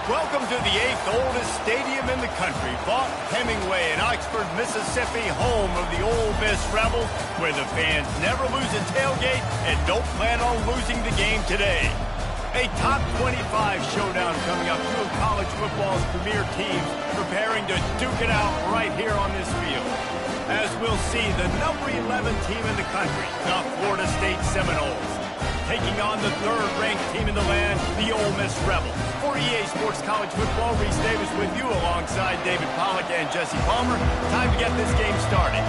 Welcome to the 8th oldest stadium in the country, Vaught Hemingway in Oxford, Mississippi, home of the Ole Miss Rebels, where the fans never lose a tailgate and don't plan on losing the game today. A top 25 showdown coming up, two of college football's premier teams preparing to duke it out right here on this field. As we'll see, the number 11 team in the country, the Florida State Seminoles, taking on the third-ranked team in the land, the Ole Miss Rebels. For EA Sports College Football, Reese Davis with you alongside David Pollack and Jesse Palmer. Time to get this game started.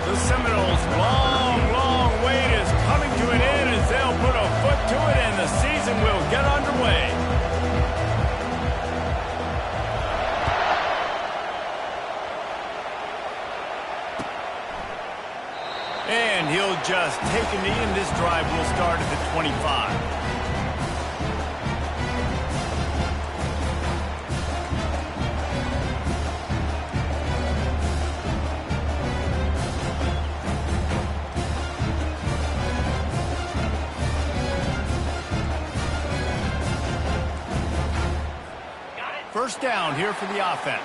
The Seminoles' long wait is coming to an end as they'll put a foot to it and the season will get underway. And he'll just take a knee, and this drive will start at the 25. First down here for the offense.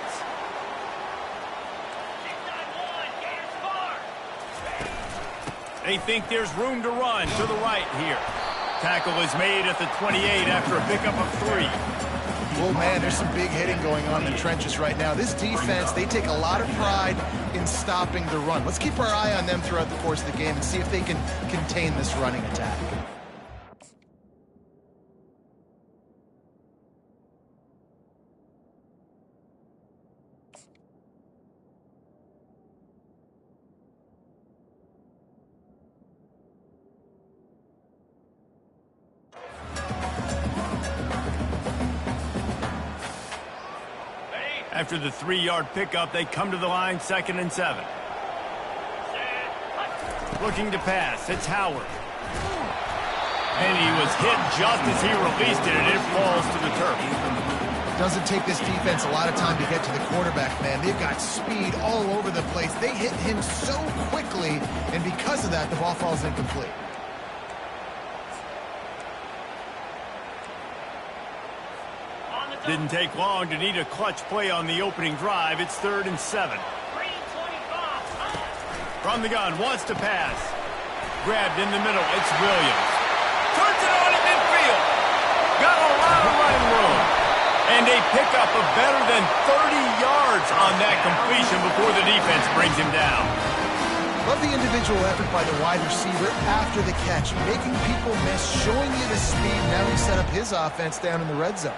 They think there's room to run to the right here. Tackle is made at the 28 after a pickup of 3. Oh, man, there's some big hitting going on in the trenches right now. This defense, they take a lot of pride in stopping the run. Let's keep our eye on them throughout the course of the game and see if they can contain this running attack. After the 3-yard pickup, they come to the line, 2nd and 7. Looking to pass, it's Howard. And he was hit just as he released it, and it falls to the turf. Doesn't take this defense a lot of time to get to the quarterback, man. They've got speed all over the place. They hit him so quickly, and because of that, the ball falls incomplete. Didn't take long to need a clutch play on the opening drive. It's 3rd and 7. From the gun, wants to pass. Grabbed in the middle, it's Williams. Turns it on in midfield. Got a lot of running room. And a pickup of better than 30 yards on that completion before the defense brings him down. Love the individual effort by the wide receiver after the catch, making people miss, showing you the speed. Now he set up his offense down in the red zone.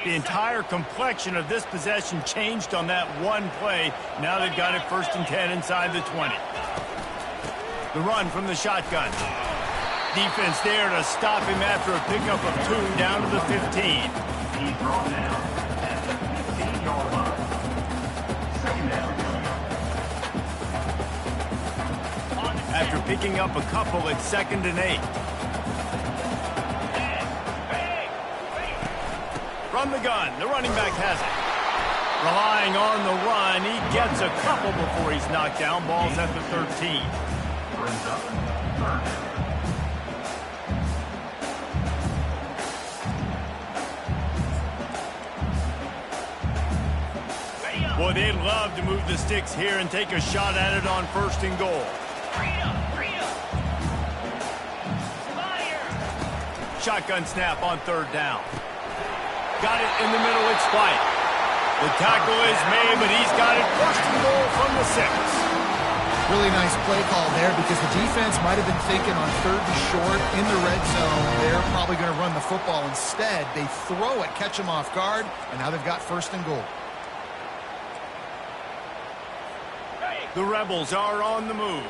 The entire complexion of this possession changed on that one play. Now they've got it 1st and 10 inside the 20. The run from the shotgun. Defense there to stop him after a pickup of 2 down to the 15. After picking up a couple, it's 2nd and 8. From the gun, the running back has it. Relying on the run, he gets a couple before he's knocked down. Ball's at the 13. Boy, they'd love to move the sticks here and take a shot at it on 1st and goal. Shotgun snap on 3rd down. Got it in the middle, it's White. The tackle is made, but he's got it 1st and goal from the 6. Really nice play call there because the defense might have been thinking on 3rd and short in the red zone. They're probably going to run the football instead. They throw it, catch them off guard, and now they've got 1st and goal. The Rebels are on the move.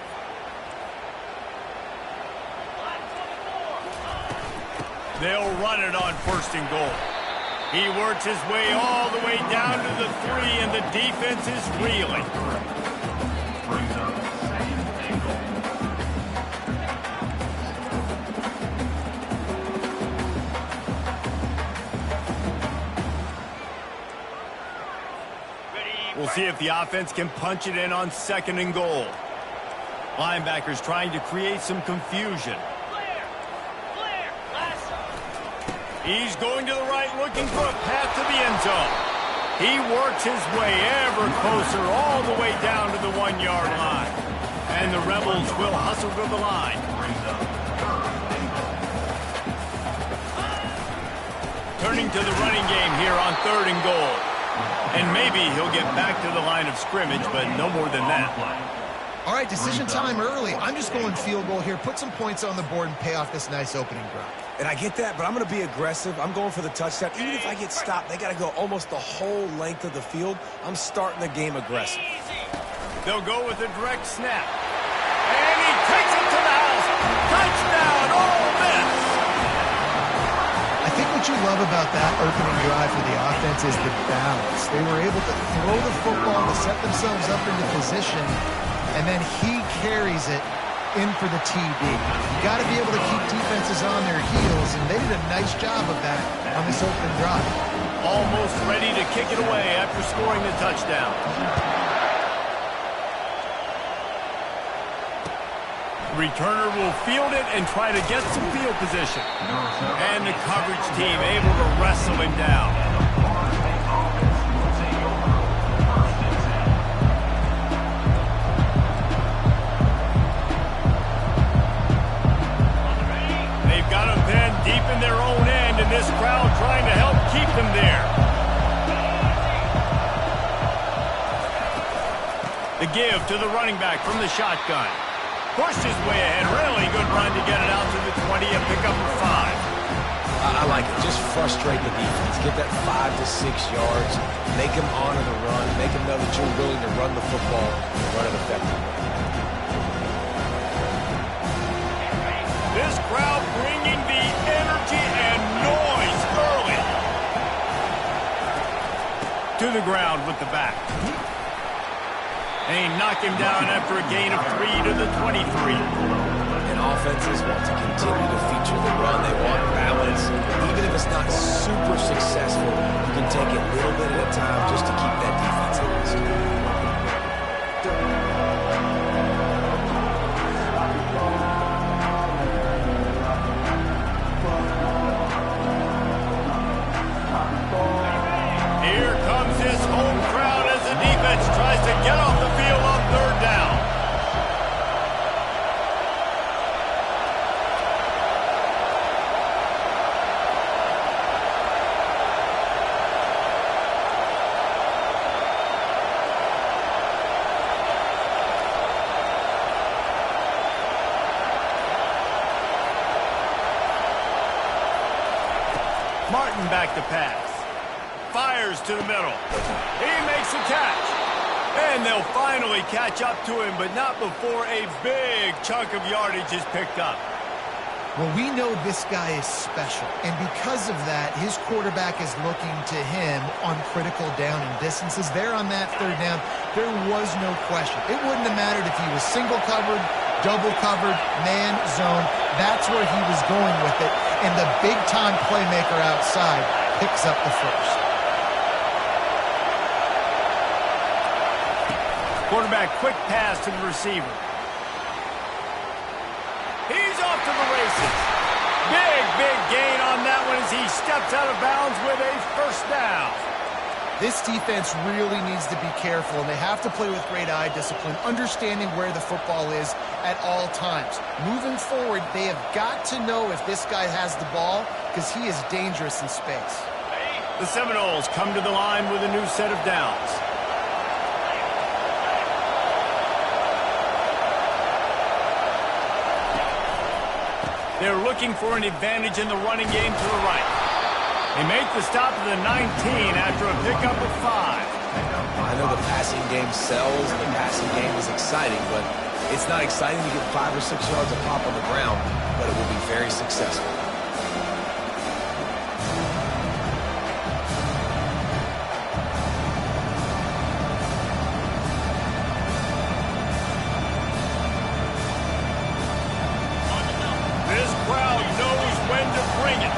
They'll run it on 1st and goal. He works his way all the way down to the 3, and the defense is reeling. see if the offense can punch it in on 2nd and goal. Linebackers trying to create some confusion. He's going to the right, looking for a path to the end zone. He works his way ever closer all the way down to the 1-yard line. And the Rebels will hustle to the line. Turning to the running game here on 3rd and goal. And maybe he'll get back to the line of scrimmage, but no more than that. All right, decision time early. I'm just going field goal here. Put some points on the board and pay off this nice opening drive. And I get that, but I'm going to be aggressive. I'm going for the touchdown. Even if I get stopped, they got to go almost the whole length of the field. I'm starting the game aggressive. They'll go with a direct snap. And he takes it to the house. Touchdown, Ole Miss! I think what you love about that opening drive for the offense is the balance. They were able to throw the football to set themselves up into position, and then he carries it in for the TD. You got to be able to keep defenses on their heels, and they did a nice job of that on this opening drive. Almost ready to kick it away after scoring the touchdown. Returner will field it and try to get some field position. And the coverage team able to wrestle him down. They've got him then deep in their own end, and this crowd trying to help keep them there. The give to the running back from the shotgun. Pushed his way ahead. Really good run to get it out to the 20 and pick up a 5. I like it. Just frustrate the defense. Get that 5 to 6 yards. Make them honor the run. Make them know that you're willing to run the football and run it effectively. This crowd bringing the energy and noise early. To the ground with the back. They knock him down after a gain of 3 to the 23. And offenses want to continue to feature the run. They want balance. Even if it's not super successful, you can take it a little bit at a time just to keep that defense honest. Here comes his home crowd as the defense tries to get off the field on 3rd down. Martin back to pass. Fires to the middle. He makes a catch. And they'll finally catch up to him, but not before a big chunk of yardage is picked up. Well, we know this guy is special, and because of that, his quarterback is looking to him on critical down and distances. There on that 3rd down, there was no question. It wouldn't have mattered if he was single covered, double covered, man, zone. That's where he was going with it, and the big-time playmaker outside picks up the first. Quarterback quick pass to the receiver. He's off to the races. Big gain on that one as he steps out of bounds with a 1st down. This defense really needs to be careful, and they have to play with great eye discipline, understanding where the football is at all times. Moving forward, they have got to know if this guy has the ball because he is dangerous in space. The Seminoles come to the line with a new set of downs. They're looking for an advantage in the running game to the right. They make the stop at the 19 after a pickup of 5. I know the passing game sells, the passing game is exciting, but it's not exciting to get 5 or 6 yards of pop on the ground, but it will be very successful. This crowd knows when to bring it.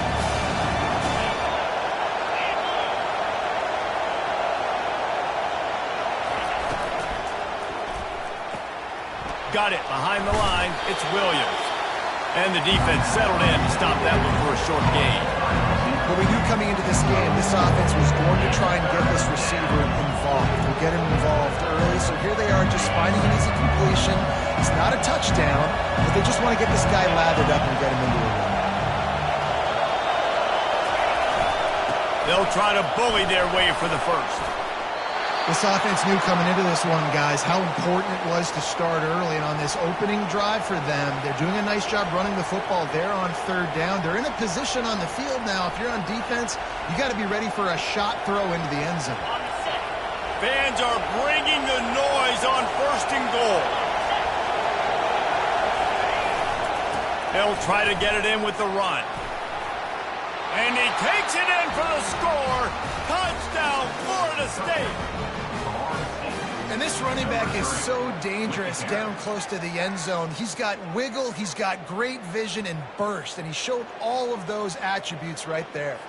got it behind the line. It's Williams. And the defense settled in to stop that one for a short gain. But we knew coming into this game, this offense was going to try and get this receiver involved. We'll get him involved early, so here they are just finding an easy completion. It's not a touchdown, but they just want to get this guy lathered up and get him into a run. They'll try to bully their way for the first. This offense knew coming into this one, guys, how important it was to start early. And on this opening drive for them, they're doing a nice job running the football. They're on third down. They're in a position on the field now. If you're on defense, you got to be ready for a shot throw into the end zone. Fans are bringing the noise on first and goal. They'll try to get it in with the run. And he takes it in for the score. Touchdown, Florida State. And this running back is so dangerous down close to the end zone. He's got wiggle, he's got great vision and burst, and he showed all of those attributes right there.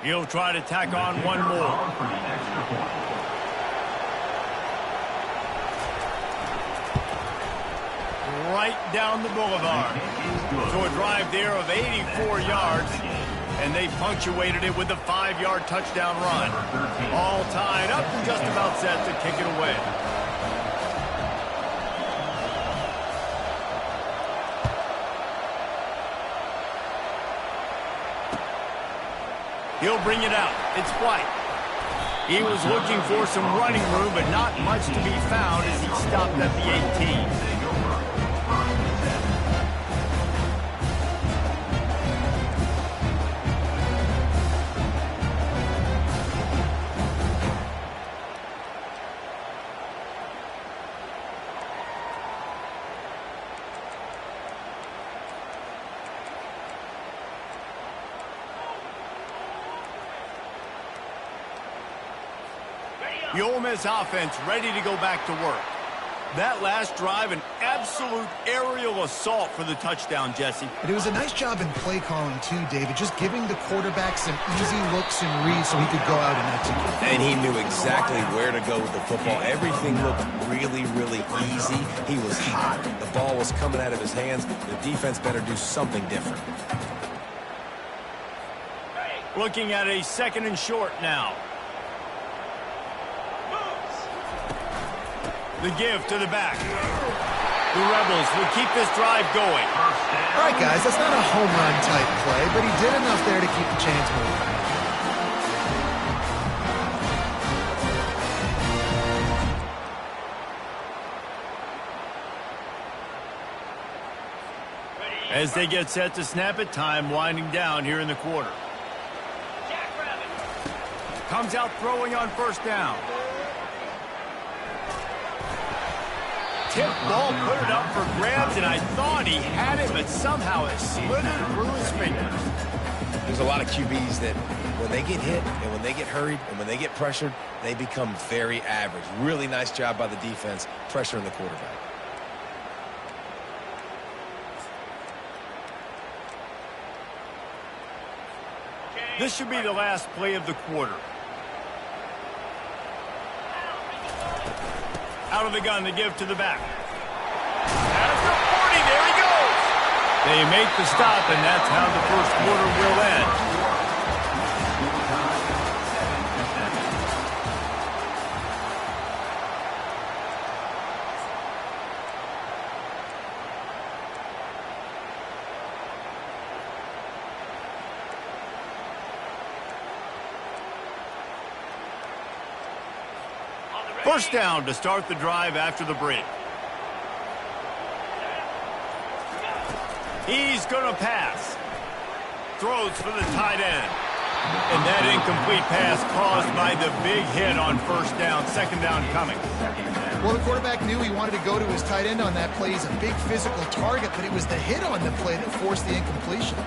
He'll try to tack on one more. Right down the boulevard. So a drive there of 84 yards, and they punctuated it with a 5-yard touchdown run. All tied up and just about set to kick it away. He'll bring it out. It's White. He was looking for some running room, but not much to be found as he stopped at the 18. The Ole Miss offense ready to go back to work. That last drive, an absolute aerial assault for the touchdown, Jesse. But it was a nice job in play calling, too, David, just giving the quarterback some easy looks and reads so he could go out and execute. And he knew exactly where to go with the football. Everything looked really, really easy. He was hot. The ball was coming out of his hands. The defense better do something different. Looking at a 2nd and short now. The give to the back. The Rebels will keep this drive going. All right, guys, that's not a home run type play, but he did enough there to keep the chains moving. As they get set to snap it, time winding down here in the quarter. Comes out throwing on first down. Tip ball, put it up for grabs, and I thought he had it, but somehow it slithered through his fingers. There's a lot of QBs that when they get hit and when they get hurried and when they get pressured, they become very average. Really nice job by the defense, pressuring the quarterback. This should be the last play of the quarter. Out of the gun to give to the back. After 40, there he goes. They make the stop, and that's how the first quarter will end. First down to start the drive after the break. He's going to pass. Throws for the tight end. And that incomplete pass caused by the big hit on first down, 2nd down coming. Well, the quarterback knew he wanted to go to his tight end on that play. He's a big physical target, but it was the hit on the play that forced the incompletion.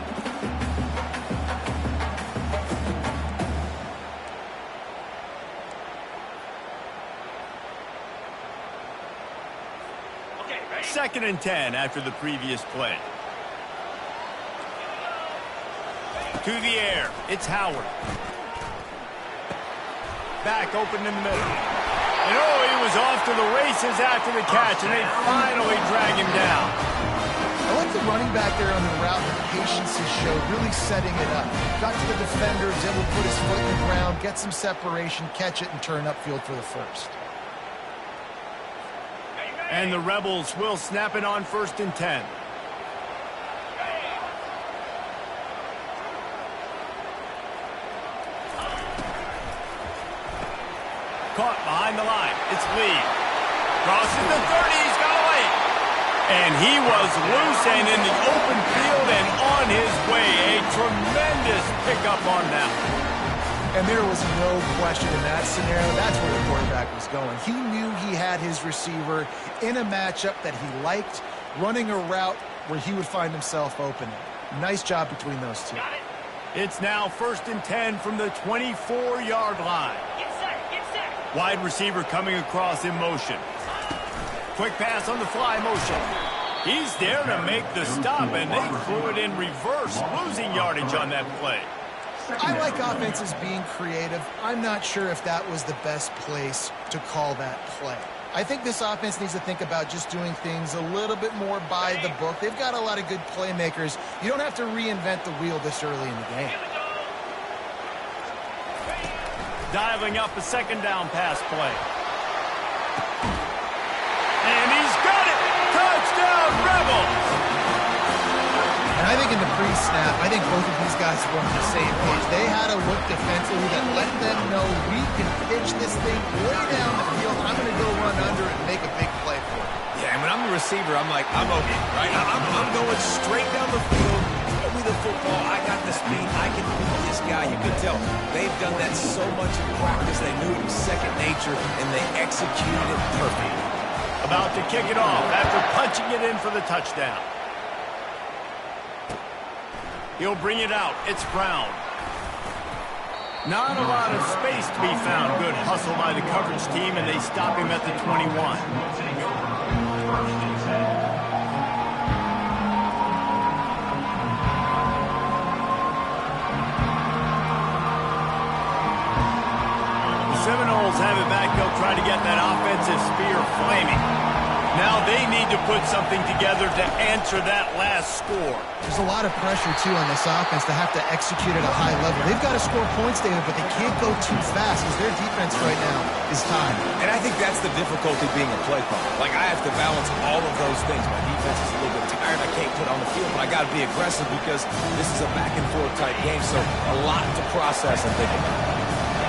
Second and 10 after the previous play. To the air. It's Howard. back open in the middle. And oh, he was off to the races after the catch, and they finally drag him down. I like the running back there on the route, the patience he showed, really setting it up. Got to the defender, was able to put his foot in the ground, get some separation, catch it, and turn upfield for the first. And the Rebels will snap it on 1st and 10. Caught behind the line. It's Lee. Crosses the 30. He's got away. And he was loose and in the open field and on his way. A tremendous pickup on that. And there was no question in that scenario. That's where the quarterback was going. He knew he had his receiver in a matchup that he liked, running a route where he would find himself open. Nice job between those two. It's now 1st and 10 from the 24-yard line. Wide receiver coming across in motion. Quick pass on the fly motion. He's there to make the stop, and they threw it in reverse, losing yardage on that play. I like offenses being creative. I'm not sure if that was the best place to call that play. I think this offense needs to think about just doing things a little bit more by the book. They've got a lot of good playmakers. You don't have to reinvent the wheel this early in the game. Dialing up a 2nd down pass play. And he's got it! Touchdown, Rebels! And I think in the pre-snap, I think both of these guys were on the same page. They had a look defensively that let them know we can pitch this thing way down the field. I'm going to go run under it and make a big play for it. Yeah, and when I'm the receiver, I'm like, I'm okay, right? I'm going straight down the field. Throw me the football. I got the speed. I can beat this guy. You can tell they've done that so much in practice. They knew it was second nature, and they executed it perfectly. About to kick it off after punching it in for the touchdown. He'll bring it out. It's Brown. Not a lot of space to be found. Good hustle by the coverage team, and they stop him at the 21. Seminoles have it back. They'll try to get that offensive spear flaming. Now they need to put something together to answer that last score. There's a lot of pressure, too, on this offense to have to execute at a high level. They've got to score points, David, but they can't go too fast because their defense right now is tired. And I think that's the difficulty being a play caller. Like, I have to balance all of those things. My defense is a little bit tired. I can't put on the field, but I got to be aggressive because this is a back-and-forth type game, so a lot to process and think about.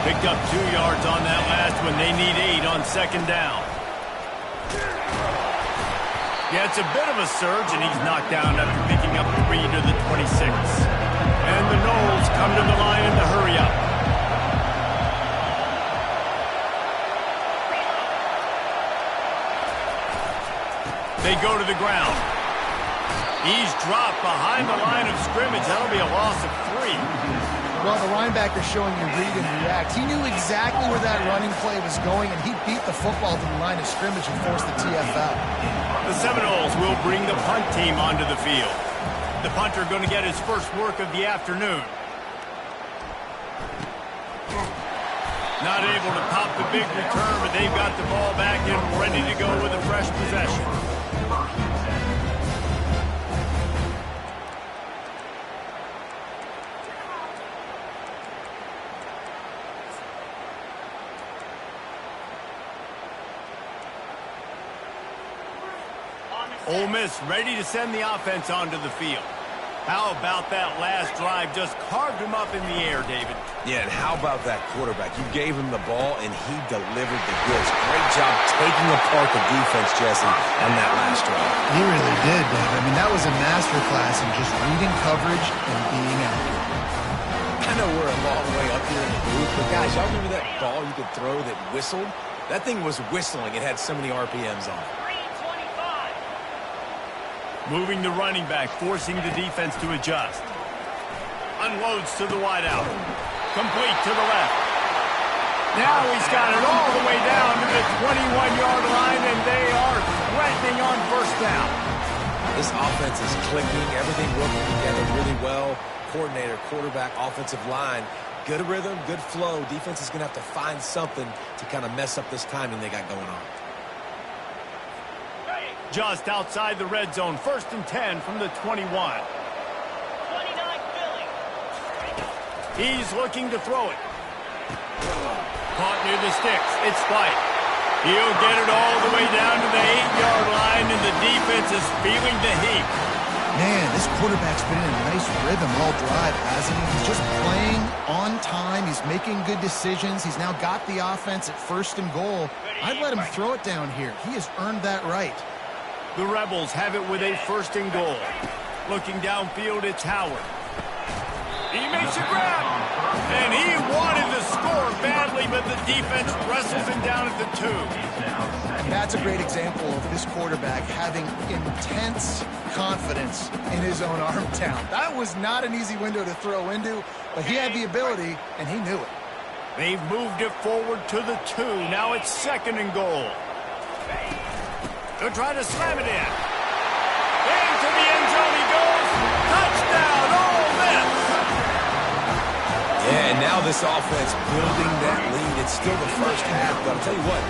Picked up 2 yards on that last one. They need 8 on 2nd down. Yeah, it's a bit of a surge, and he's knocked down after picking up 3 to the 26. And the Noles come to the line in the hurry up. They go to the ground. He's dropped behind the line of scrimmage. That'll be a loss of 3. Well, the linebacker's showing you read and react. He knew exactly where that running play was going, and he beat the football to the line of scrimmage and forced the TFL. The Seminoles will bring the punt team onto the field. The punter going to get his first work of the afternoon. Not able to pop the big return, but they've got the ball back and ready to go with a fresh possession. Ole Miss ready to send the offense onto the field. How about that last drive? Just carved him up in the air, David. Yeah, and how about that quarterback? You gave him the ball, and he delivered the goods. Great job taking apart the defense, Jesse, on that last drive. He really did, David. I mean, that was a masterclass in just reading coverage and being accurate. I know we're a long way up here in the booth, but guys, y'all remember that ball you could throw that whistled? That thing was whistling. It had so many RPMs on it. Moving the running back, forcing the defense to adjust. Unloads to the wideout. Complete to the left. Now he's got it all the way down to the 21-yard line, and they are threatening on 1st down. This offense is clicking. Everything working together really well. Coordinator, quarterback, offensive line. Good rhythm, good flow. Defense is going to have to find something to kind of mess up this timing they got going on. Just outside the red zone, 1st and 10 from the 21. 29 Philly. He's looking to throw it. Caught near the sticks. It's Spike. He'll get it all the way down to the 8-yard line, and the defense is feeling the heat. Man, this quarterback's been in a nice rhythm all drive, hasn't he? He's just playing on time. He's making good decisions. He's now got the offense at 1st and goal. I'd let him throw it down here. He has earned that right. The Rebels have it with a 1st and goal. Looking downfield, it's Howard. He makes a grab, and he wanted to score badly, but the defense wrestles him down at the 2. That's a great example of this quarterback having intense confidence in his own arm talent. That was not an easy window to throw into, but he had the ability, and he knew it. They've moved it forward to the 2. Now it's 2nd and goal. They're trying to slam it in. Into the end zone he goes. Touchdown, Ole Miss. Yeah, and now this offense building that lead. It's still the first half, but I'll tell you what,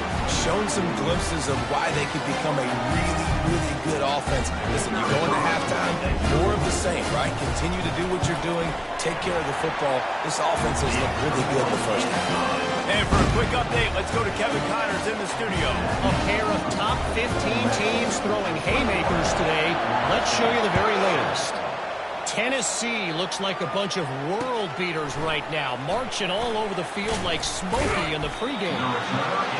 showing some glimpses of why they could become a really, really good offense. Listen, you go into halftime, more of the same, right? Continue to do what you're doing, take care of the football. This offense has looked really good in the first half. And for a quick update, let's go to Kevin Connors in the studio. A pair of top 15 teams throwing haymakers today. Let's show you the very latest. Tennessee looks like a bunch of world beaters right now, marching all over the field like Smokey in the pregame.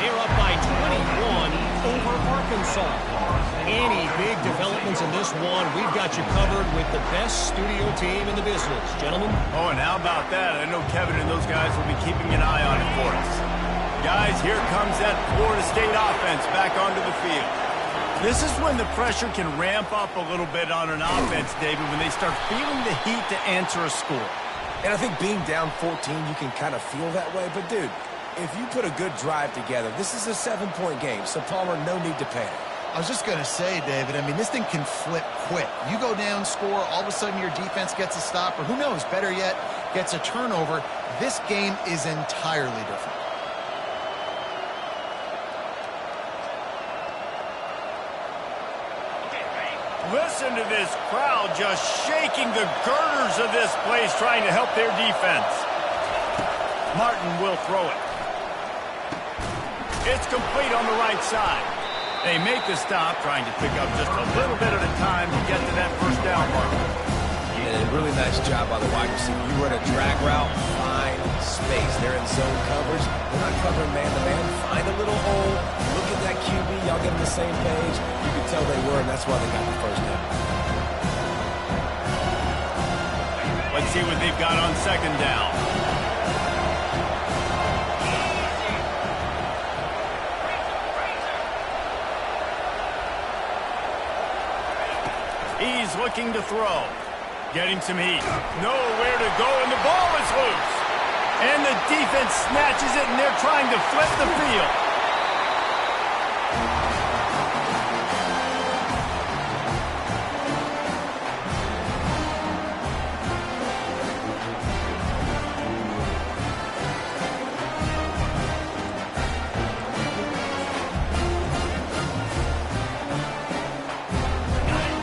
They're up by 21 over Arkansas. Any big developments in this one, we've got you covered with the best studio team in the business. Gentlemen? Oh, and how about that? I know Kevin and those guys will be keeping an eye on it for us. Guys, here comes that Florida State offense back onto the field. This is when the pressure can ramp up a little bit on an offense, David, when they start feeling the heat to answer a score. And I think being down 14, you can kind of feel that way. But, dude, if you put a good drive together, this is a 7-point game. So, Palmer, no need to panic. I was just going to say, David, I mean, this thing can flip quick. You go down, score, all of a sudden your defense gets a stop, or who knows, better yet, gets a turnover. This game is entirely different. Listen to this crowd just shaking the girders of this place, trying to help their defense. Martin will throw it. It's complete on the right side. They make the stop, trying to pick up just a little bit at a time to get to that 1st down mark. And a really nice job by the wide receiver. You run a drag route, find space. They're in zone coverage. They're not covering man-to-man. Find a little hole. Look at that QB. Y'all get on the same page. You can tell they were, and that's why they got the 1st down. Let's see what they've got on 2nd down. He's looking to throw. Getting some heat. Nowhere to go, and the ball is loose. And the defense snatches it, and they're trying to flip the field.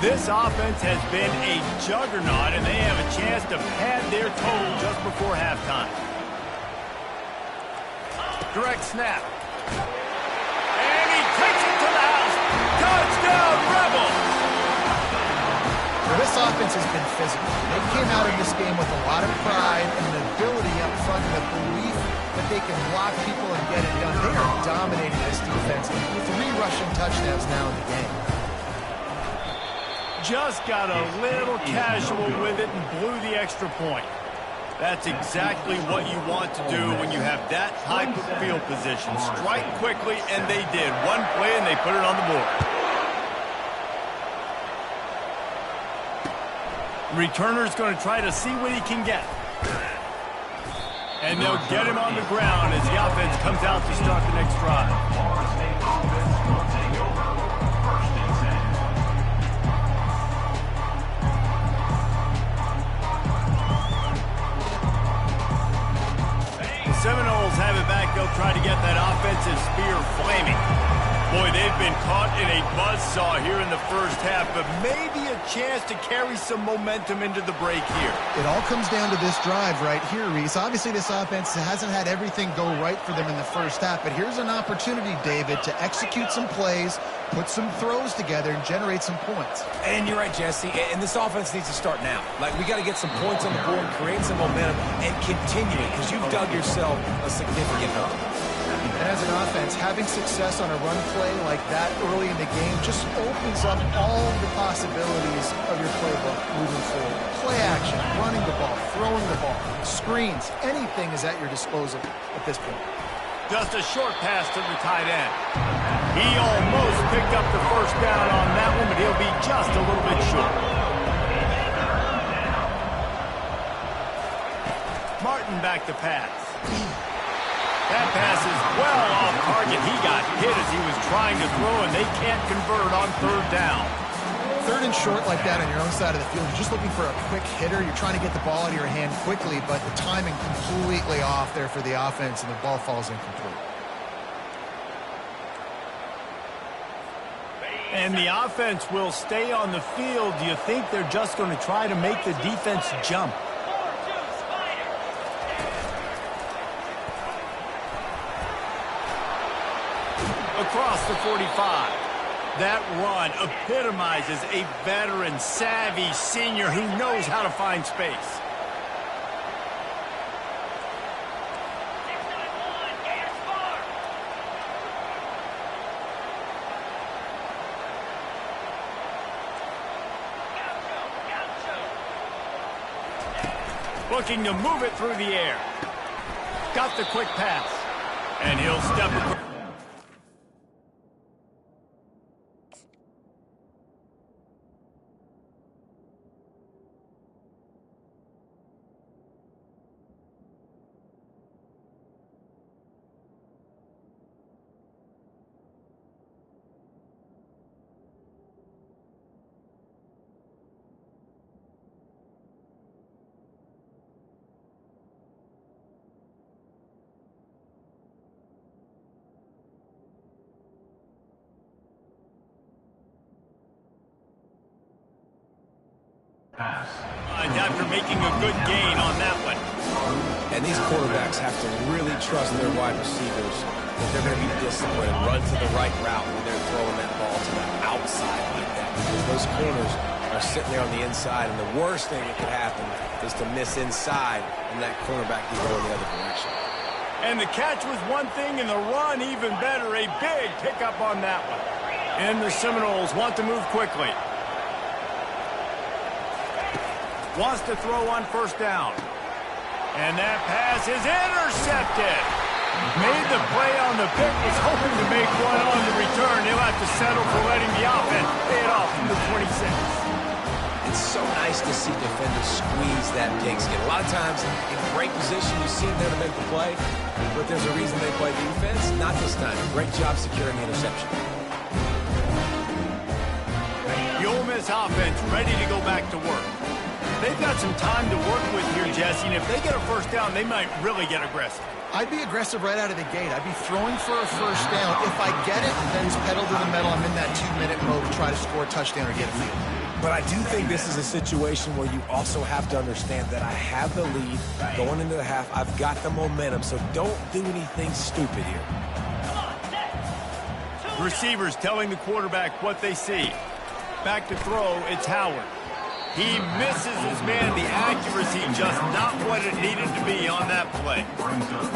This offense has been a juggernaut, and they have a chance to pad their total just before halftime. Direct snap. And he takes it to the house. Touchdown, Rebels! Well, this offense has been physical. They came out of this game with a lot of pride and an ability up front and a belief that they can block people and get it done. They are dominating this defense with 3 rushing touchdowns now in the game. Just got a little casual with it and blew the extra point. That's exactly what you want to do when you have that type of field position. Strike quickly, and they did. One play, and they put it on the board. Returner's going to try to see what he can get. And they'll get him on the ground as the offense comes out to start the next drive. saw here in the first half, but maybe a chance to carry some momentum into the break here. It all comes down to this drive right here, Reese. Obviously, this offense hasn't had everything go right for them in the first half, but here's an opportunity, David, to execute some plays, put some throws together, and generate some points. And you're right, Jesse, and this offense needs to start now. Like, we got to get some points on the board, create some momentum, and continue it, because you've dug yourself a significant hole. And as an offense, having success on a run play like that early in the game just opens up all the possibilities of your playbook moving forward. Play action, running the ball, throwing the ball, screens, anything is at your disposal at this point. Just a short pass to the tight end. He almost picked up the first down on that one, but he'll be just a little bit short. Martin back to pass. That pass is well off target. He got hit as he was trying to throw, and they can't convert on third down. Third and short like that on your own side of the field, you're just looking for a quick hitter. You're trying to get the ball out of your hand quickly, but the timing completely off there for the offense, and the ball falls incomplete. And the offense will stay on the field. Do you think they're just going to try to make the defense jump? Across the 45. That run epitomizes a veteran, savvy senior who knows how to find space. Looking to move it through the air. Got the quick pass. And he'll step across. After making a good gain on that one. And these quarterbacks have to really trust their wide receivers that they're going to be disciplined and run to the right route when they're throwing that ball to the outside like that, because those corners are sitting there on the inside, and the worst thing that could happen is to miss inside and that cornerback be going the other direction. And the catch was one thing, and the run even better. A big pickup on that one. And the Seminoles want to move quickly. Wants to throw on first down. And that pass is intercepted. Made the play on the pick, was hoping to make one on the return. He'll have to settle for letting the offense pay it off from the 26. It's so nice to see defenders squeeze that pigskin. A lot of times, in great position, you see them there to make the play, but there's a reason they play defense. Not this time. Great job securing the interception. The Ole Miss offense ready to go back to work. They've got some time to work with here, Jesse, and if they get a first down, they might really get aggressive. I'd be aggressive right out of the gate. I'd be throwing for a first down. If I get it, then it's pedal to the metal. I'm in that 2-minute mode to try to score a touchdown or get a field. But I do think this is a situation where you also have to understand that I have the lead going into the half. I've got the momentum, so don't do anything stupid here. Receivers telling the quarterback what they see. Back to throw, it's Howard. He misses his man. The accuracy just not what it needed to be on that play.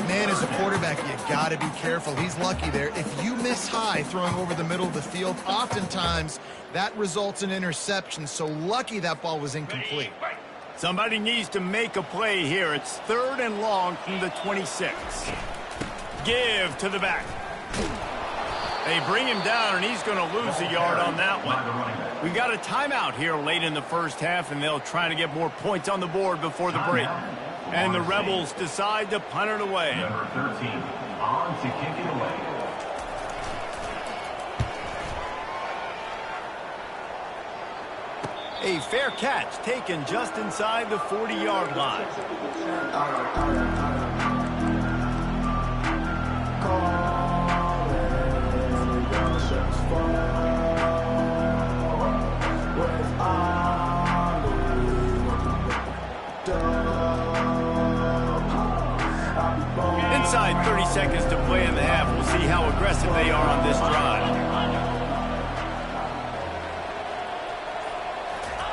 Man, as a quarterback, you got to be careful. He's lucky there. If you miss high throwing over the middle of the field, oftentimes that results in interception. So lucky that ball was incomplete. Somebody needs to make a play here. It's 3rd and long from the 26. Give to the back. They bring him down, and he's going to lose a yard on that one. We got a timeout here late in the first half, and they'll try to get more points on the board before the break. And the Rebels decide to punt it away. Number 13, on to kick it away. A fair catch taken just inside the 40-yard line. they are on this drive.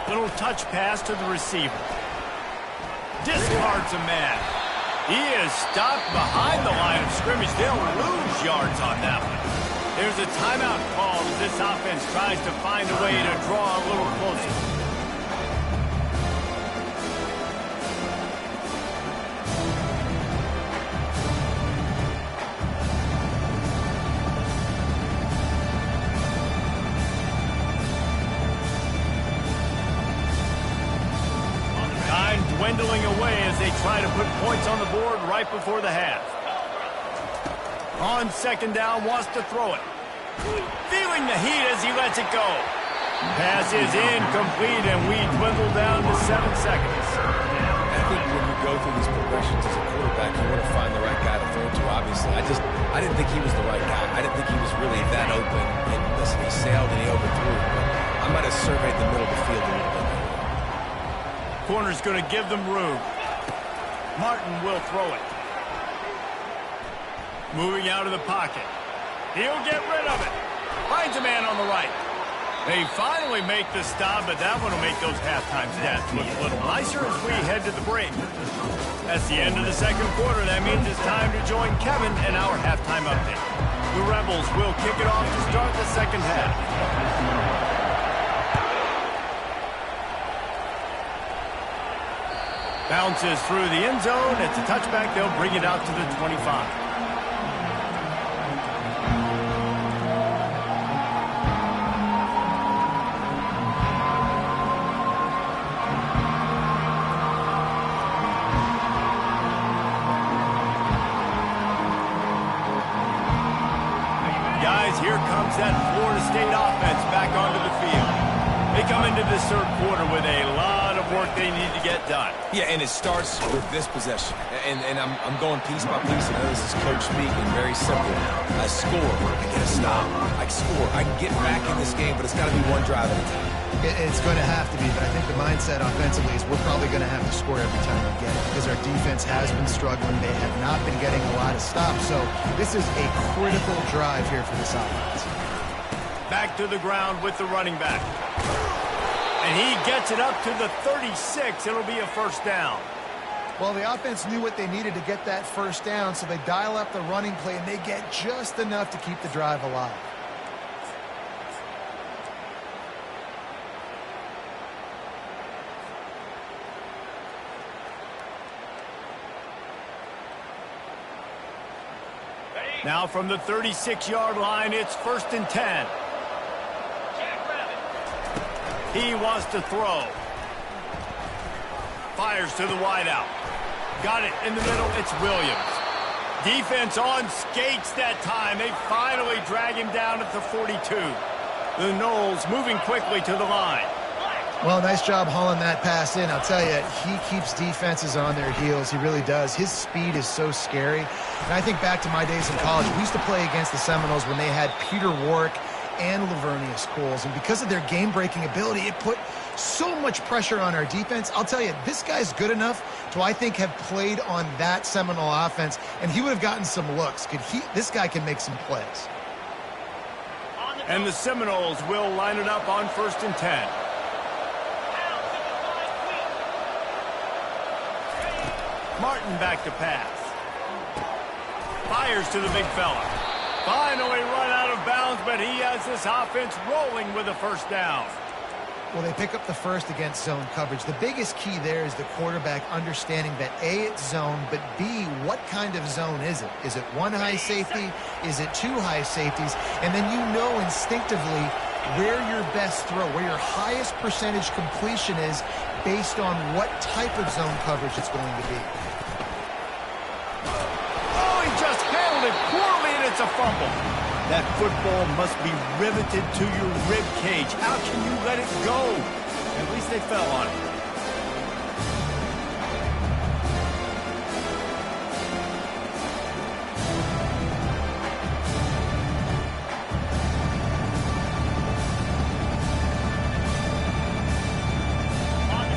Little touch pass to the receiver. Discards a man. He is stopped behind the line of scrimmage. They'll lose yards on that one. There's a timeout called as this offense tries to find a way to draw a little closer. Dwindling away as they try to put points on the board right before the half. On second down, wants to throw it. Feeling the heat as he lets it go. Pass is incomplete, and we dwindle down to 7 seconds. I think when you go through these progressions as a quarterback, you want to find the right guy to throw to, obviously. I didn't think he was the right guy. I didn't think he was really that open. And listen, he sailed and he overthrew it, but I might have surveyed the middle of the field a little bit. Corner's going to give them room. Martin will throw it. Moving out of the pocket. He'll get rid of it. Finds a man on the right. They finally make the stop, but that one will make those halftime stats look a little nicer as we head to the break. That's the end of the second quarter. That means it's time to join Kevin in our halftime update. The Rebels will kick it off to start the second half. Bounces through the end zone. It's a touchback. They'll bring it out to the 25. Guys, here comes that Florida State offense back onto the field. They come into this third quarter with a lot of work they need to get done. Yeah, and it starts with this possession. And I'm going piece by piece. I know this is coach speaking, very simple. I score, I get a stop. I score, I can get back in this game, but it's got to be one drive at a time. It's going to have to be, but I think the mindset offensively is we're probably going to have to score every time we get it because our defense has been struggling. They have not been getting a lot of stops, so this is a critical drive here for this offense. Back to the ground with the running back. And he gets it up to the 36. It'll be a first down. Well, the offense knew what they needed to get that first down, so they dial up the running play, and they get just enough to keep the drive alive. Now from the 36-yard line, it's 1st and 10. He wants to throw. Fires to the wideout. Got it in the middle. It's Williams. Defense on skates that time. They finally drag him down at the 42. The Noles moving quickly to the line. Well, nice job hauling that pass in. I'll tell you, he keeps defenses on their heels. He really does. His speed is so scary. And I think back to my days in college. We used to play against the Seminoles when they had Peter Warwick and Lavernius Coles, and because of their game-breaking ability, it put so much pressure on our defense. I'll tell you, this guy's good enough to, I think, have played on that Seminole offense, and he would have gotten some looks. This guy can make some plays. And the Seminoles will line it up on 1st and 10. Martin back to pass. Fires to the big fella. Finally run out of bounds, but he has this offense rolling with a first down. Well, they pick up the first against zone coverage. The biggest key there is the quarterback understanding that A, it's zone, but B, what kind of zone is it? Is it one high safety? Is it two high safeties? And then you know instinctively where your best throw, where your highest percentage completion is based on what type of zone coverage it's going to be. Oh, he just handled it poorly, and it's a fumble. That football must be riveted to your rib cage. How can you let it go? At least they fell on it.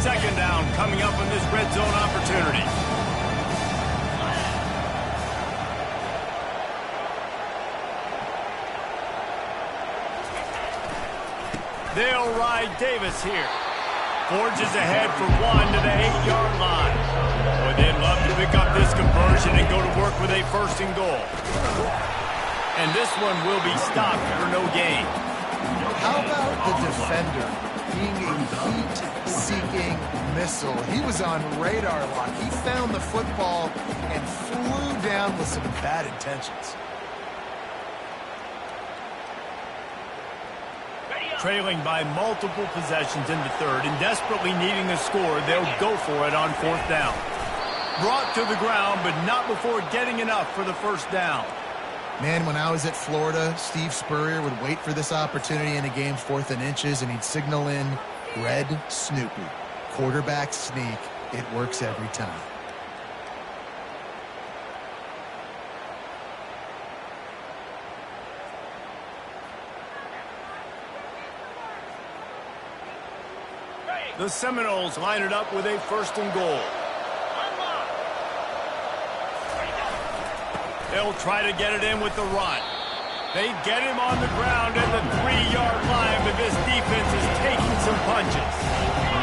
Second down coming up in this red zone opportunity. They'll ride Davis here. Forges ahead for one to the 8-yard line. Boy, they'd love to pick up this conversion and go to work with a 1st and goal. And this one will be stopped for no gain. How about the defender being a heat-seeking missile? He was on radar lock. He found the football and flew down with some bad intentions. Trailing by multiple possessions in the 3rd and desperately needing a score, they'll go for it on 4th down. Brought to the ground, but not before getting enough for the 1st down. Man, when I was at Florida, Steve Spurrier would wait for this opportunity in a game's 4th and inches, and he'd signal in Red Snoopy. Quarterback sneak. It works every time. The Seminoles line it up with a 1st and goal. They'll try to get it in with the run. They get him on the ground at the 3-yard line, but this defense is taking some punches.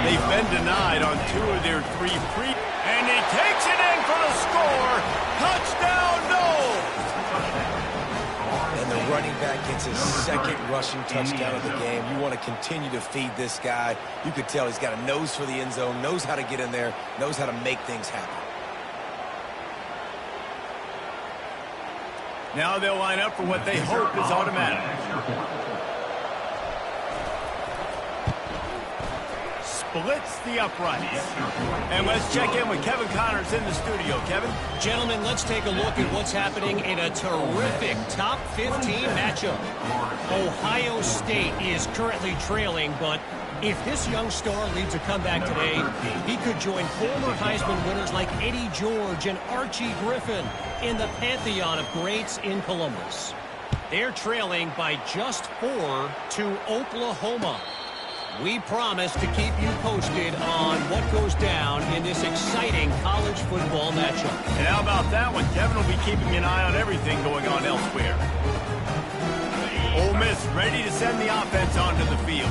They've been denied on 2 of their 3 and he takes it in for the score. Touchdown, Noles! And the running back gets his 2nd rushing touchdown of the game. You want to continue to feed this guy. You could tell he's got a nose for the end zone, knows how to get in there, knows how to make things happen. Now they'll line up for what they hope is automatic. Splits the uprights. And let's check in with Kevin Connors in the studio. Kevin? Gentlemen, let's take a look at what's happening in a terrific top 15 matchup. Ohio State is currently trailing, but if this young star leads a comeback today, he could join former Heisman winners like Eddie George and Archie Griffin in the pantheon of greats in Columbus. They're trailing by just 4 to Oklahoma. We promise to keep you posted on what goes down in this exciting college football matchup. And how about that one? Kevin will be keeping an eye on everything going on elsewhere. Ole Miss ready to send the offense onto the field.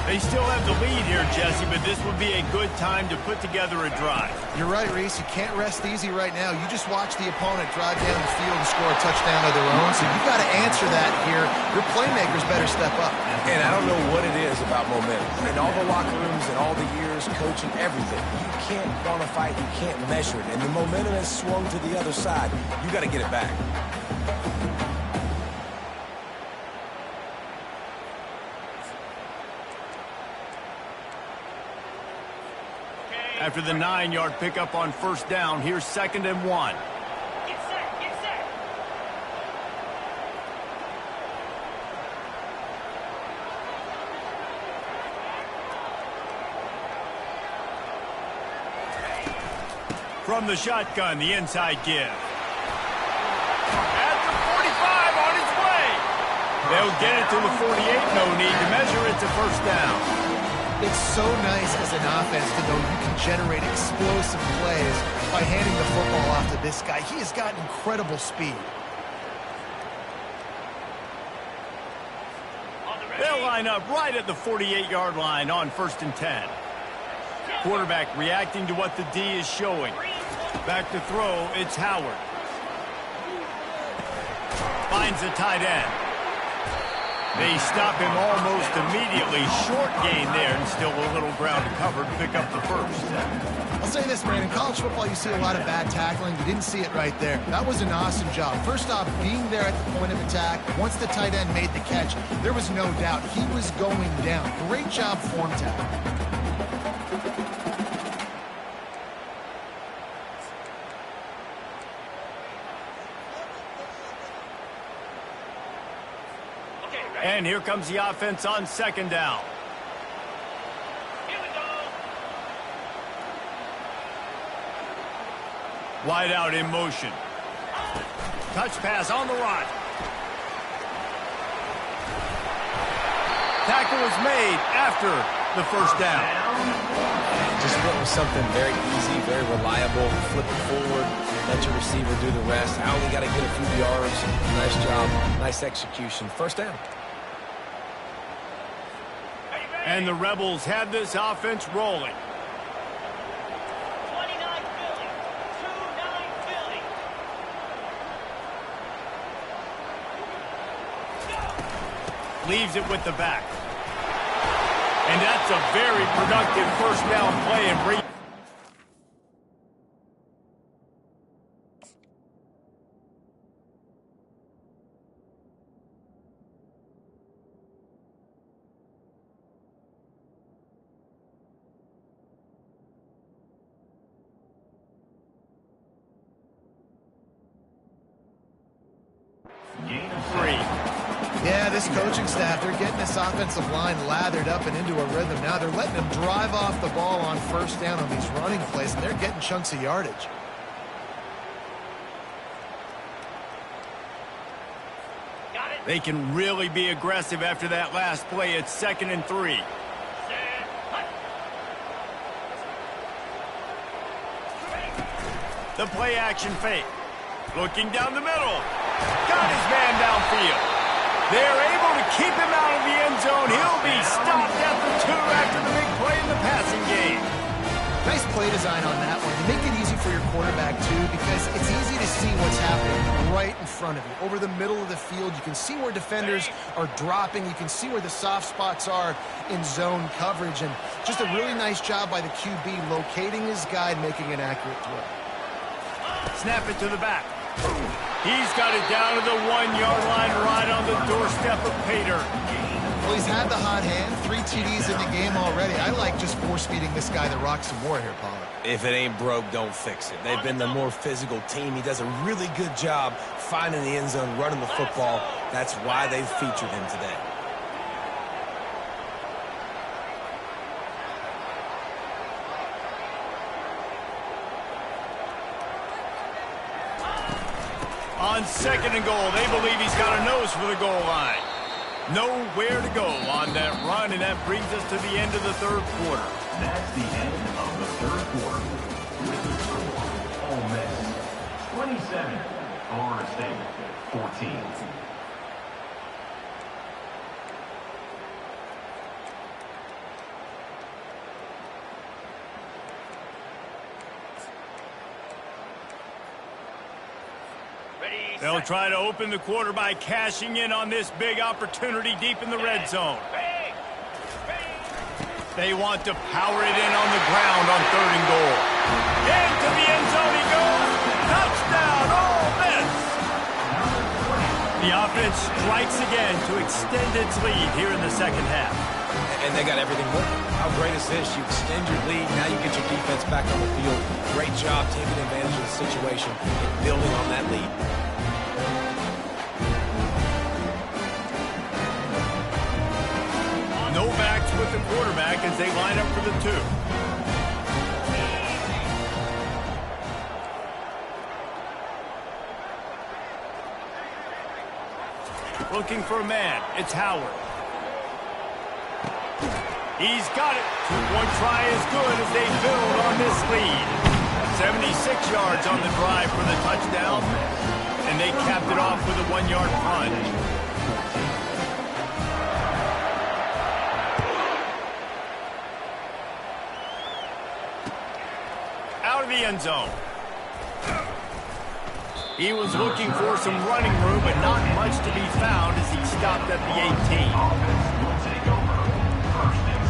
They still have the lead here, Jesse, but this would be a good time to put together a drive. You're right, Reese. You can't rest easy right now. You just watch the opponent drive down the field and score a touchdown of their own, so you've got to answer that here. Your playmakers better step up. And I don't know what it is about momentum. In all the locker rooms and all the years coaching, everything, you can't quantify it, you can't measure it. And the momentum has swung to the other side. You got to get it back. After the 9-yard pickup on 1st down, here's 2nd and 1. Get set, get set. From the shotgun, the inside give. At the 45, on its way. They'll get it to the 48. No need to measure it to 1st down. It's so nice as an offense to know you can generate explosive plays by handing the football off to this guy. He has got incredible speed. They'll line up right at the 48-yard line on 1st and 10. Quarterback reacting to what the D is showing. Back to throw, it's Howard. Finds the tight end. They stop him almost immediately. Short gain there, and still a little ground to cover to pick up the 1st. I'll say this, man. In college football, you see a lot of bad tackling. You didn't see it right there. That was an awesome job. First off, being there at the point of attack. Once the tight end made the catch, there was no doubt he was going down. Great job form tackle. And here comes the offense on 2nd down. Here we go. Wide out in motion. Touch pass on the run. Tackle is made after the 1st down. Just went with something very easy, very reliable. Flip it forward, let your receiver do the rest. I only got to get a few yards. Nice job, nice execution. 1st down. And the Rebels have this offense rolling. 29 Philly. 2-9 Philly. Leaves it with the back. And that's a very productive first down play and bring. Gain of 3. Yeah, this coaching staff, they're getting this offensive line lathered up and into a rhythm. Now they're letting them drive off the ball on first down on these running plays, and they're getting chunks of yardage. Got it. They can really be aggressive after that last play. It's 2nd and 3. Set. Hut. The play action fake. Looking down the middle. Got his man downfield. They're able to keep him out of the end zone. He'll be stopped at the 2 after the big play in the passing game. Nice play design on that one. You make it easy for your quarterback, too, because it's easy to see what's happening right in front of you. Over the middle of the field, you can see where defenders are dropping. You can see where the soft spots are in zone coverage. And just a really nice job by the QB locating his guy and making an accurate throw. Snap it to the back. He's got it down to the 1-yard line right on the doorstep of Pater. Well, he's had the hot hand, 3 TDs in the game already. I like just force-feeding this guy the rock some more here, Pollard. If it ain't broke, don't fix it. They've been the more physical team. He does a really good job finding the end zone, running the football. That's why they've featured him today. On 2nd and goal, they believe he's got a nose for the goal line. Nowhere to go on that run, and that brings us to the end of the 3rd quarter. That's the end of the 3rd quarter. With the score, Ole Miss 27, Florida State 14. Ready. They'll set. try to open the quarter by cashing in on this big opportunity deep in the red zone. Bang. Bang. They want to power it in on the ground on 3rd and goal. Into the end zone he goes. Touchdown, Ole Miss. The offense strikes again to extend its lead here in the 2nd half. And they got everything working. How great is this? You extend your lead. Now you get your defense back on the field. Great job taking advantage of the situation and building on that lead. No backs with the quarterback as they line up for the 2. Looking for a man. It's Howard. He's got it. 2-point try is good as they build on this lead. 76 yards on the drive for the touchdown. And they capped it off with a 1-yard punt. Out of the end zone. He was looking for some running room, but not much to be found as he stopped at the 18. Offense will take over. 1st and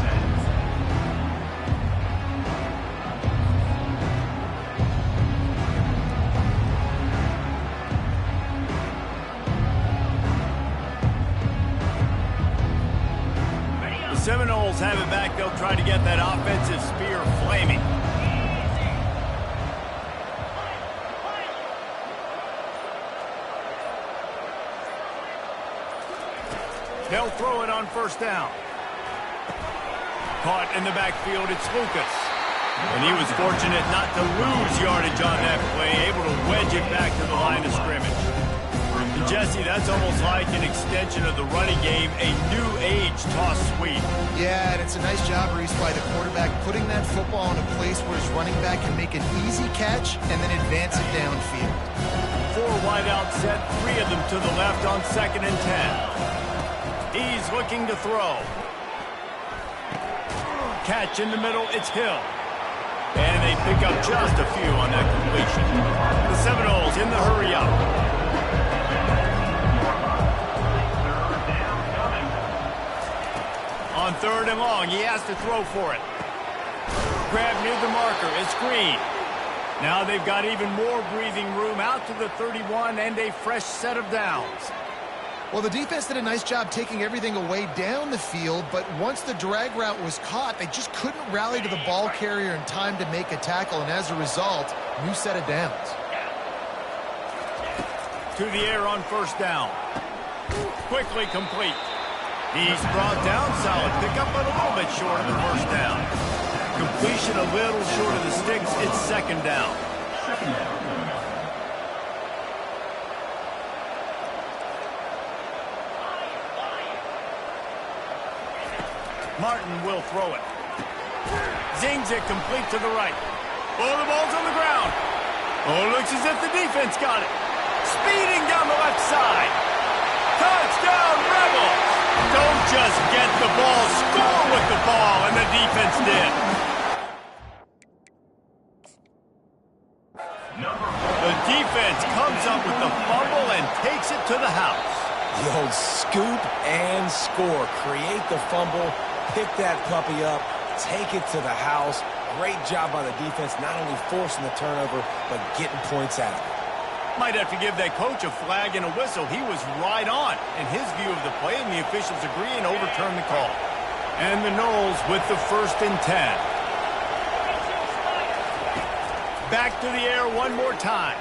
10. The Seminoles have it back. They'll try to get that offensive spear flaming. They'll throw it on 1st down. Caught in the backfield, it's Lucas. And he was fortunate not to lose yardage on that play, able to wedge it back to the line of scrimmage. And Jesse, that's almost like an extension of the running game, a new age toss sweep. Yeah, and it's a nice job, Reese, by the quarterback, putting that football in a place where his running back can make an easy catch and then advance it downfield. 4 wide out set, 3 of them to the left on 2nd and 10. He's looking to throw. catch in the middle. It's Hill. And they pick up just a few on that completion. The Seminoles in the hurry up. On 3rd and long, he has to throw for it. Grab near the marker. It's Green. Now they've got even more breathing room out to the 31 and a fresh set of downs. Well, the defense did a nice job taking everything away down the field, but once the drag route was caught, they just couldn't rally to the ball carrier in time to make a tackle, and as a result, new set of downs. To the air on 1st down. Quickly complete. He's brought down, solid pickup, but a little bit short of the 1st down. Completion a little short of the sticks. It's 2nd down. Martin will throw it. Zings it complete to the right. Oh, the ball's on the ground. Oh, looks as if the defense got it. Speeding down the left side. Touchdown, Rebels! Don't just get the ball, score with the ball, and the defense did. The defense comes up with the fumble and takes it to the house. The old scoop and score. Create the fumble, pick that puppy up, take it to the house. Great job by the defense, not only forcing the turnover, but getting points out of it. Might have to give that coach a flag and a whistle. He was right on in his view of the play, and the officials agree and overturn the call. And the Noles with the 1st and 10. Back to the air one more time.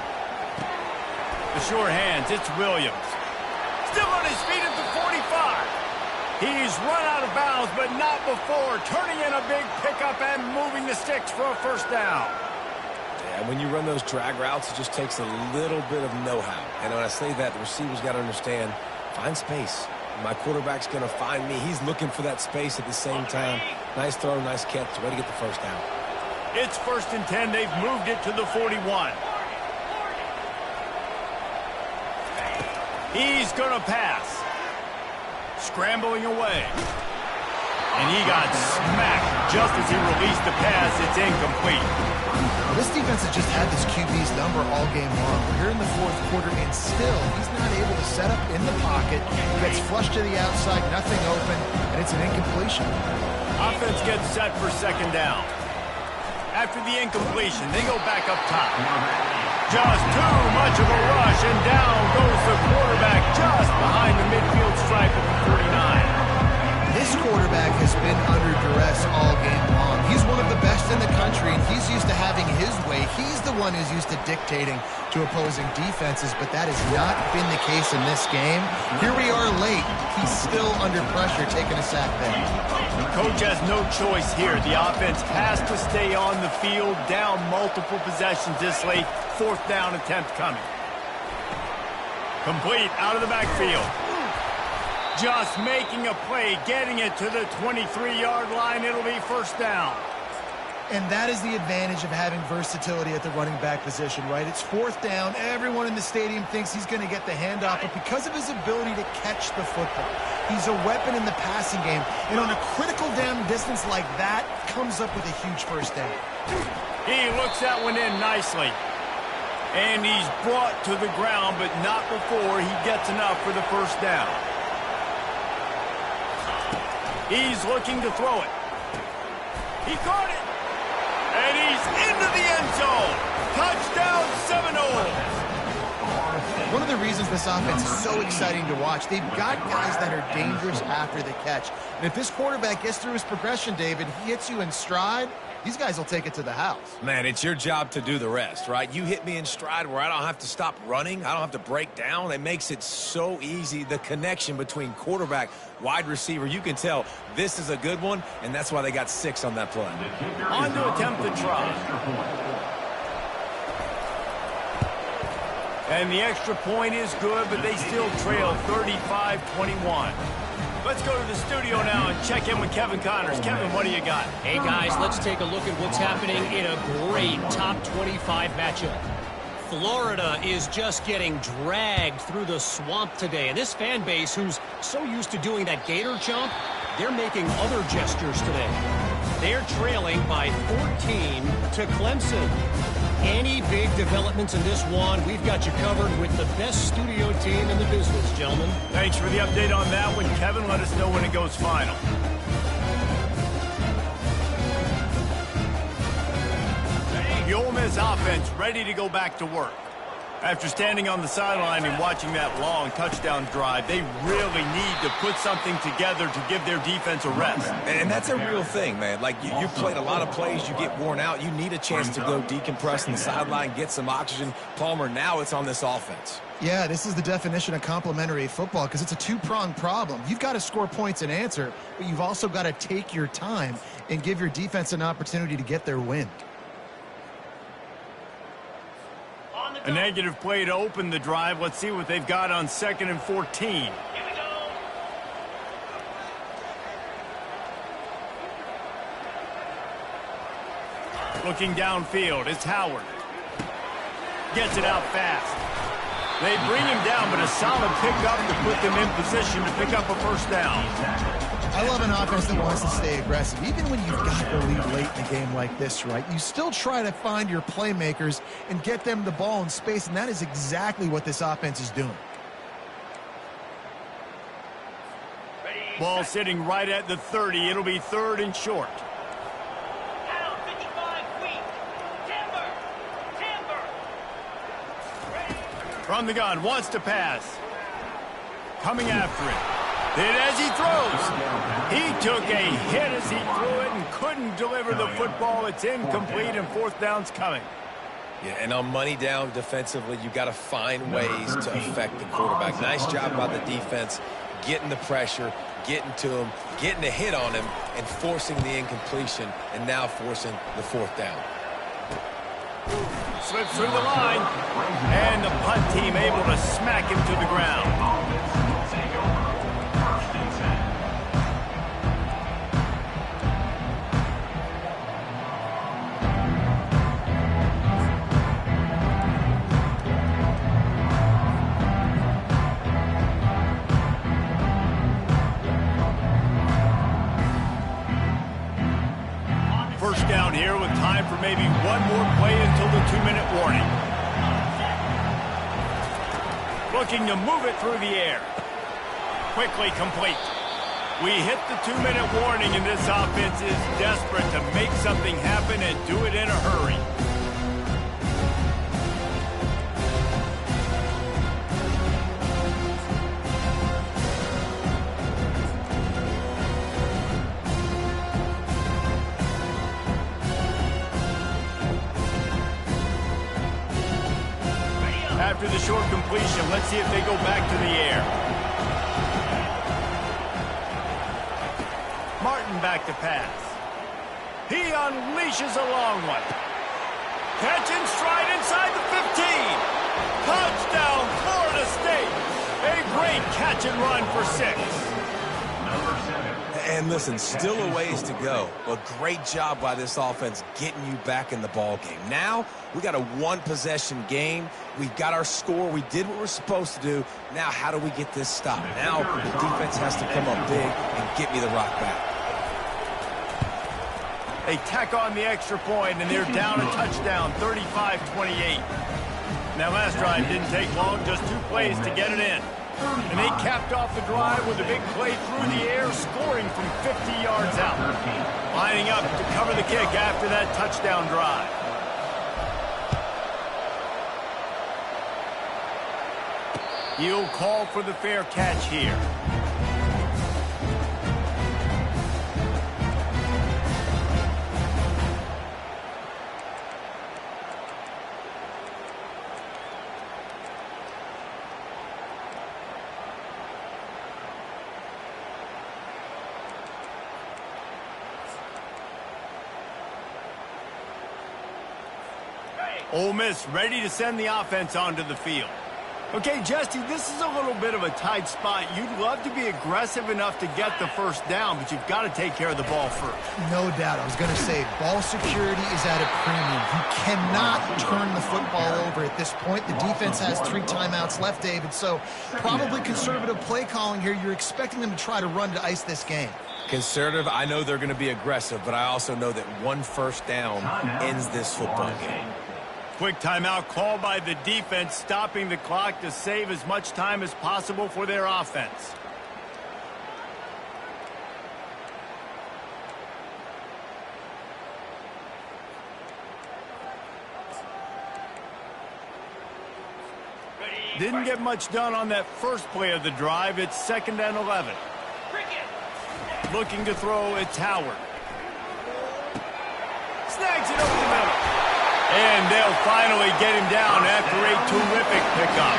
The sure hands, it's Williams. Still on his feet at the 45. He's run out of bounds, but not before turning in a big pickup and moving the sticks for a 1st down. Yeah, when you run those drag routes, it just takes a little bit of know-how. And when I say that, the receiver's got to understand, find space. My quarterback's going to find me. He's looking for that space at the same time. Nice throw, nice catch. Way to get the 1st down. It's 1st and 10. They've moved it to the 41. He's going to pass. Scrambling away. And he got smacked just as he released the pass. It's incomplete. This defense has just had this QB's number all game long. We're here in the 4th quarter, and still he's not able to set up in the pocket. He gets flushed to the outside, nothing open, and it's an incompletion. Offense gets set for 2nd down. After the incompletion, they go back up top. Just too much of a rush, and down goes the quarterback just behind the midfield stripe of the 49. This quarterback has been under duress all game long. He's one of the best in the country, and he's used to having his way. He's the one who's used to dictating to opposing defenses, but that has not been the case in this game. Here we are late. He's still under pressure, taking a sack there. Coach has no choice here. The offense has to stay on the field, down multiple possessions this late. 4th down attempt coming. Complete out of the backfield. Just making a play, getting it to the 23-yard line. It'll be 1st down. And that is the advantage of having versatility at the running back position, right? It's 4th down. Everyone in the stadium thinks he's going to get the handoff, but because of his ability to catch the football, he's a weapon in the passing game. And on a critical down distance like that, comes up with a huge 1st down. He looks that one in nicely. And he's brought to the ground, but not before he gets enough for the 1st down. He's looking to throw it. He caught it. And he's into the end zone. Touchdown, Seminoles. One of the reasons this offense is so exciting to watch, they've got guys that are dangerous after the catch. And if this quarterback gets through his progression, David, he hits you in stride, these guys will take it to the house. Man, it's your job to do the rest, right? You hit me in stride where I don't have to stop running. I don't have to break down. It makes it so easy. The connection between quarterback, wide receiver, you can tell this is a good one, and that's why they got 6 on that play. On to attempt the try. And the extra point is good, but they still trail 35-21. Let's go to the studio now and check in with Kevin Connors. Kevin, what do you got? Hey, guys, let's take a look at what's happening in a great top 25 matchup. Florida is just getting dragged through the swamp today. And this fan base, who's so used to doing that gator jump, they're making other gestures today. They're trailing by 14 to Clemson. Any big developments in this one, we've got you covered with the best studio team in the business, gentlemen. Thanks for the update on that one, Kevin. Let us know when it goes final. The Ole Miss offense ready to go back to work. After standing on the sideline and watching that long touchdown drive, they really need to put something together to give their defense a rest. And that's a real thing, man. Like, you played a lot of plays, you get worn out. You need a chance to go decompress on the sideline, get some oxygen. Palmer, now it's on this offense. Yeah, this is the definition of complementary football because it's a two-pronged problem. You've got to score points and answer, but you've also got to take your time and give your defense an opportunity to get their win. A negative play to open the drive. Let's see what they've got on 2nd and 14. Here we go. Looking downfield, it's Howard. Gets it out fast. They bring him down, but a solid pickup to put them in position to pick up a first down. I love an offense that wants to stay aggressive. Even when you've got the lead late in a game like this, right, you still try to find your playmakers and get them the ball in space, and that is exactly what this offense is doing. Ball sitting right at the 30. It'll be 3rd and short. Down 55 feet. Timber. From the gun, wants to pass. Coming after it. Hit as he throws. He took a hit as he threw it and couldn't deliver the football. It's incomplete and 4th down's coming. Yeah, and on money down defensively, you got to find ways to affect the quarterback. Nice job by the defense, getting the pressure, getting to him, getting a hit on him, and forcing the incompletion, and now forcing the 4th down. Slips through the line, and the punt team able to smack him to the ground. First down here with time for maybe one more play until the 2-minute warning. Looking to move it through the air. Quickly complete. We hit the 2-minute warning, and this offense is desperate to make something happen and do it in a hurry. After the short completion, let's see if they go back to the air. Martin back to pass. He unleashes a long one. Catch and stride inside the 15. Touchdown, Florida State. A great catch and run for 6. And listen, still a ways to go. A great job by this offense getting you back in the ball game. Now, we got a one-possession game. We've got our score. We did what we're supposed to do. Now, how do we get this stopped? Now, the defense has to come up big and get me the rock back. They tack on the extra point, and they're down a touchdown, 35-28. That last drive didn't take long, just 2 plays to get it in. And they capped off the drive with a big play through the air, scoring from 50 yards out. Lining up to cover the kick after that touchdown drive. He'll call for the fair catch here. Ole Miss ready to send the offense onto the field. Okay, Justy, this is a little bit of a tight spot. You'd love to be aggressive enough to get the first down, but you've got to take care of the ball first. No doubt. I was going to say, ball security is at a premium. You cannot turn the football over at this point. The defense has 3 timeouts left, David, so probably conservative play calling here. You're expecting them to try to run to ice this game. Conservative, I know they're going to be aggressive, but I also know that one first down ends this football game. Quick timeout called by the defense, stopping the clock to save as much time as possible for their offense. Didn't get much done on that first play of the drive. It's 2nd and 11. Looking to throw, it's Howard. Snags it over the middle. And they'll finally get him down after a terrific pickup.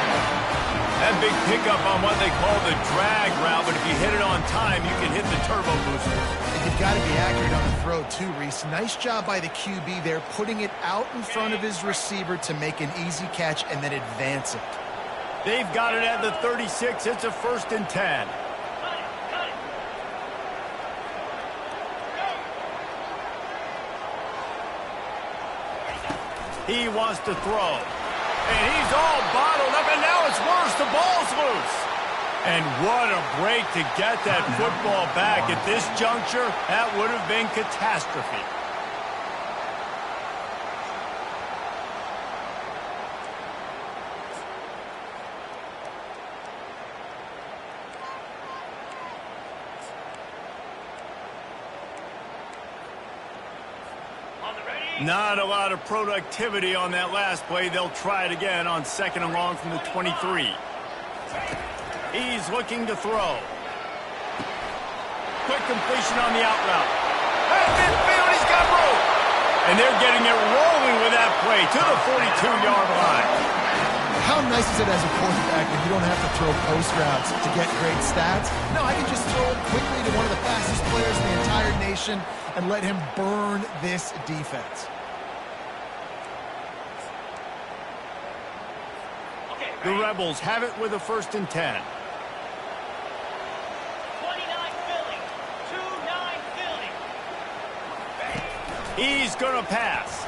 That big pickup on what they call the drag route, but if you hit it on time, you can hit the turbo booster. And you've got to be accurate on the throw, too, Reese. Nice job by the QB there, putting it out in front of his receiver to make an easy catch and then advance it. They've got it at the 36. It's a 1st and 10. He wants to throw. And he's all bottled up, and now it's worse. The ball's loose. And what a break to get that football back. At this juncture, that would have been catastrophe. Not a lot of productivity on that last play. They'll try it again on 2nd and long from the 23. He's looking to throw. Quick completion on the out route. At midfield, he's got room. And they're getting it rolling with that play to the 42-yard line. How nice is it as a quarterback when you don't have to throw post routes to get great stats? No, I can just throw it quickly to one of the fastest players in the entire nation and let him burn this defense. The Rebels have it with a 1st and 10. 29 Philly. 2-9 Philly. He's going to pass.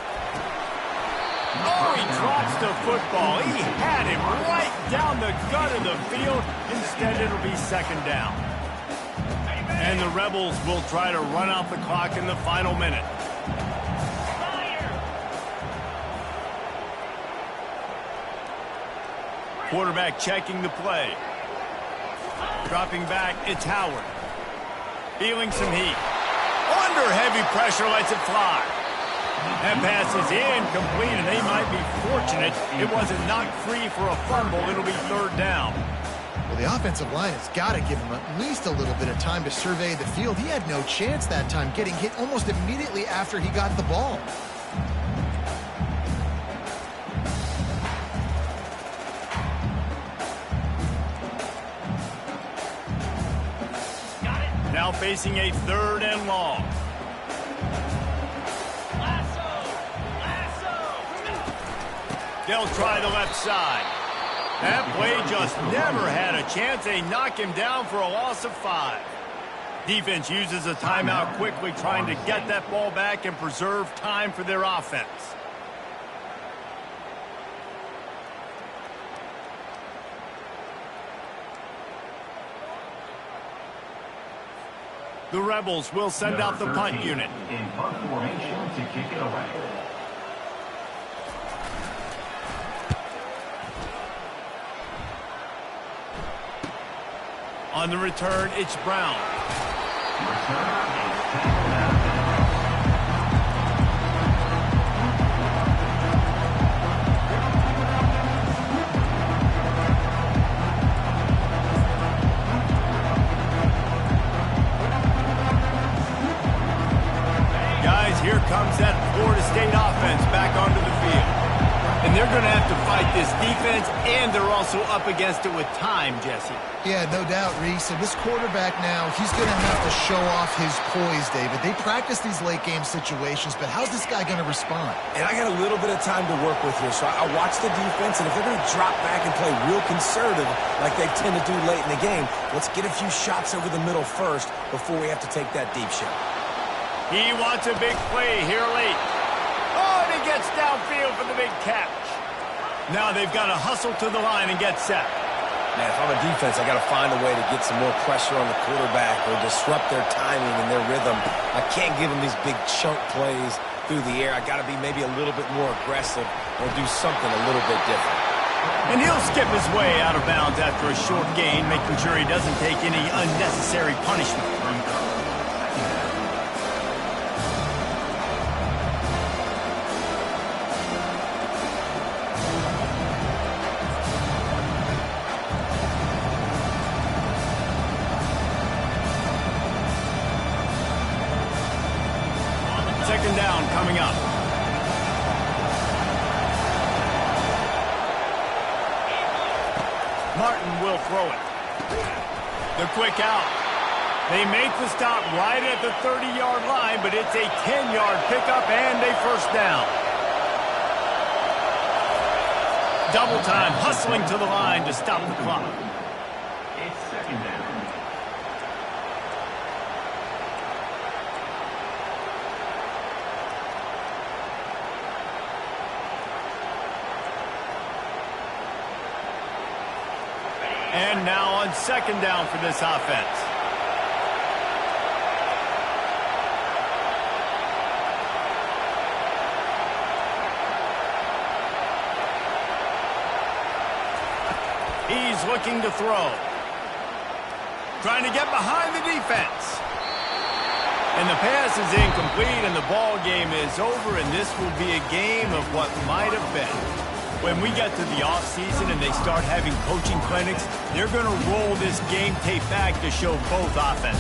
Oh, he drops the football. He had him right down the gut of the field. Instead, it'll be 2nd down. And the Rebels will try to run out the clock in the final minute. Quarterback checking the play. Dropping back, it's Howard. Feeling some heat. Under heavy pressure, lets it fly. That pass is incomplete, and they might be fortunate it wasn't knocked free for a fumble. It'll be 3rd down. Well, the offensive line has got to give him at least a little bit of time to survey the field. He had no chance that time, getting hit almost immediately after he got the ball. Now facing a 3rd and long. They'll try the left side. That play just never had a chance. They knock him down for a loss of 5. Defense uses a timeout quickly, trying to get that ball back and preserve time for their offense. The Rebels will send out the punt unit. In punt formation to kick it away. On the return, it's Brown. Guys, here comes that Florida State offense back onto the field. And they're going to have to fight this defense, and they're also up against it with time, Jesse. Yeah, no doubt, Reese. And this quarterback now, he's going to have to show off his poise, David. They practice these late-game situations, but how's this guy going to respond? And I got a little bit of time to work with here, so I watch the defense, and if they're going to drop back and play real conservative like they tend to do late in the game, let's get a few shots over the middle first before we have to take that deep shot. He wants a big play here late. Oh, and he gets downfield for the big catch. Now they've got to hustle to the line and get set. Man, if I'm a defense, I got to find a way to get some more pressure on the quarterback or disrupt their timing and their rhythm. I can't give them these big chunk plays through the air. I got to be maybe a little bit more aggressive or do something a little bit different. And he'll skip his way out of bounds after a short gain, making sure he doesn't take any unnecessary punishment. Second down coming up. Martin will throw it. The quick out. They make the stop right at the 30-yard line, but it's a 10-yard pickup and a first down. Double time, hustling to the line to stop the clock. It's second down. And now on second down for this offense. He's looking to throw. Trying to get behind the defense. And the pass is incomplete, and the ball game is over, and this will be a game of what might have been. When we get to the offseason and they start having coaching clinics, they're going to roll this game tape back to show both offenses.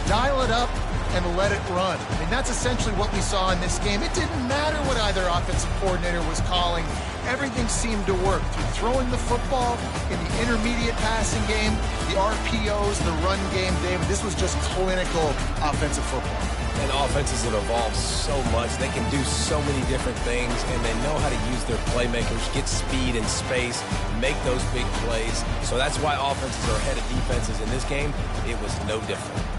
Dial it up and let it run. I mean, that's essentially what we saw in this game. It didn't matter what either offensive coordinator was calling. Everything seemed to work through throwing the football in the intermediate passing game, the RPOs, the run game. David, this was just clinical offensive football. And offenses have evolved so much. They can do so many different things, and they know how to use their playmakers, get speed and space, make those big plays. So that's why offenses are ahead of defenses in this game. It was no different.